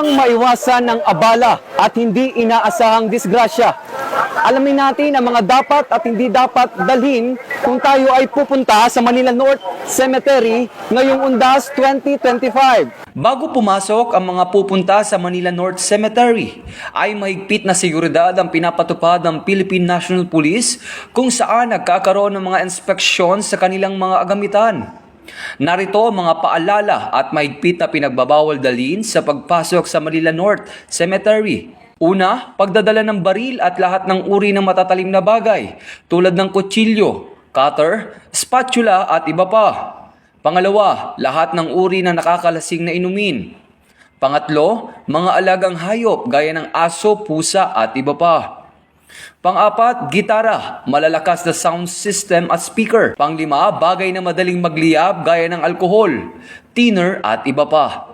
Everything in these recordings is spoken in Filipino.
Upang maiwasan ang abala at hindi inaasahang disgrasya, alamin natin ang mga dapat at hindi dapat dalhin kung tayo ay pupunta sa Manila North Cemetery ngayong Undas 2025. Bago pumasok ang mga pupunta sa Manila North Cemetery, ay mahigpit na seguridad ang pinapatupad ng Philippine National Police kung saan nagkakaroon ng mga inspeksyon sa kanilang mga agamitan. Narito ang mga paalala at mahigpit na pinagbabawal dalhin sa pagpasok sa Manila North Cemetery. Una, pagdadala ng baril at lahat ng uri ng matatalim na bagay tulad ng kutsilyo, cutter, spatula at iba pa. Pangalawa, lahat ng uri ng nakakalasing na inumin. Pangatlo, mga alagang hayop gaya ng aso, pusa at iba pa. Pang-apat, gitara, malalakas na sound system at speaker. Pang-lima, bagay na madaling magliyab gaya ng alkohol, thinner at iba pa.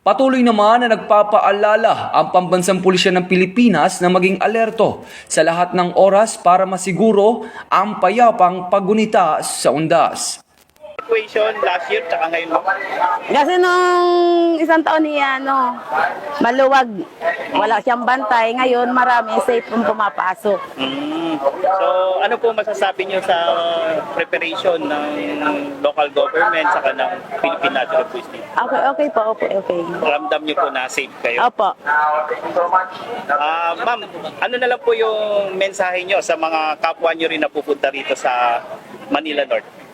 Patuloy naman na nagpapaalala ang Pambansang Pulisya ng Pilipinas na maging alerto sa lahat ng oras para masiguro ang payapang paggunita sa undas. Situation last year tsaka ngayon mo? Kasi nung isang taon niya, maluwag, wala siyang bantay. Ngayon, marami safe kung pumapasok. So, ano po masasabi niyo sa preparation ng local government saka ng Philippine National Police? Okay po, okay. Ramdam niyo po na safe kayo? Opo. Ma'am, ano na lang po yung mensahe niyo sa mga kapwa niyo rin na pupunta rito sa Manila North?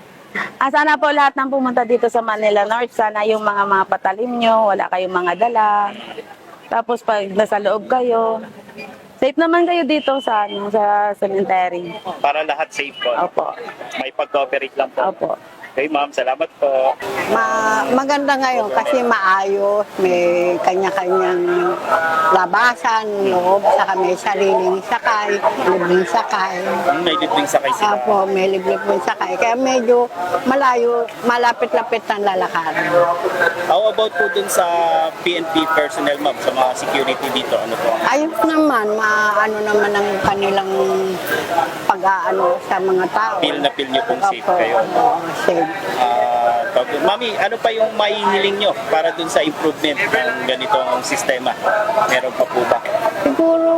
Sana po lahat ng pumunta dito sa Manila North, sana yung mga patalim nyo, wala kayong mga dala. Tapos pag nasa loob kayo, safe naman kayo dito sa cemetery. Para lahat safe po? Opo. May pag-cooperate lang po? Opo. Okay ma'am, salamat po. Maganda ngayon kasi maayos, may kanya-kanyang labasan, loob, saka may sariling sakay, libreng sakay. May libreng sakay sila? Apo, may libreng sakay. Kaya medyo malayo, malapit-lapit ang lalakarin. How about po dun sa PNP personnel ma'am, sa mga security dito? Ano po? Ayos naman, maano naman ang kanilang pag-aano sa mga tao. Feel na feel niyo pong safe Opo, kayo? oo, safe. Mami, ano pa yung maihiling nyo para dun sa improvement ng ganitong sistema? Meron pa po ba? Siguro,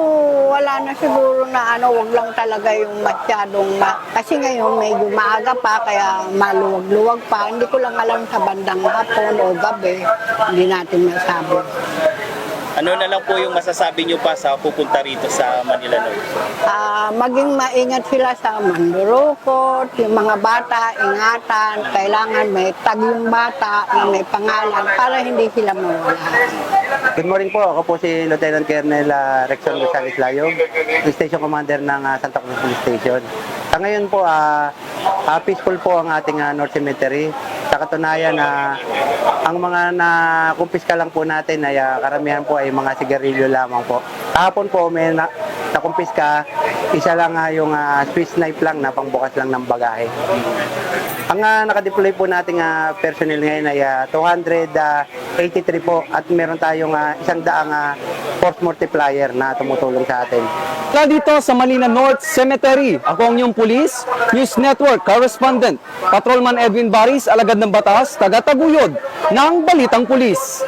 wala na siguro na wag lang talaga yung masyadong kasi ngayon medyo maaga pa, kaya maluwag-luwag pa. Hindi ko lang alam sa bandang hapon o gabi, hindi natin masabi. Ano na lang po yung masasabi nyo pa sa pupunta rito sa Manila North? Maging maingat sila sa mandurukot, yung mga bata, ingatan, kailangan may tag yung bata na may pangalan para hindi sila mawala. Good morning po, ako po si Lieutenant Colonel Rexon Gonzales Layog, Station Commander ng Santa Cruz Police Station. Sa ngayon po, peaceful po ang ating North Cemetery. Sa katunayan, ang mga nakumpiska lang po natin ay karamihan po ay mga sigarilyo lamang po. Kahapon po may nakumpiska, isa lang yung Swiss knife lang na pangbukas lang ng bagahe. Ang nakadeploy po nating personnel ngayon ay 283 po at meron tayong isang daang force multiplier na tumutulong sa atin. Mula dito sa Manila North Cemetery, ako ang inyong Police News Network Correspondent, Patrolman Edwin Baris, alagad ng batas, taga-taguyod ng Balitang Pulis.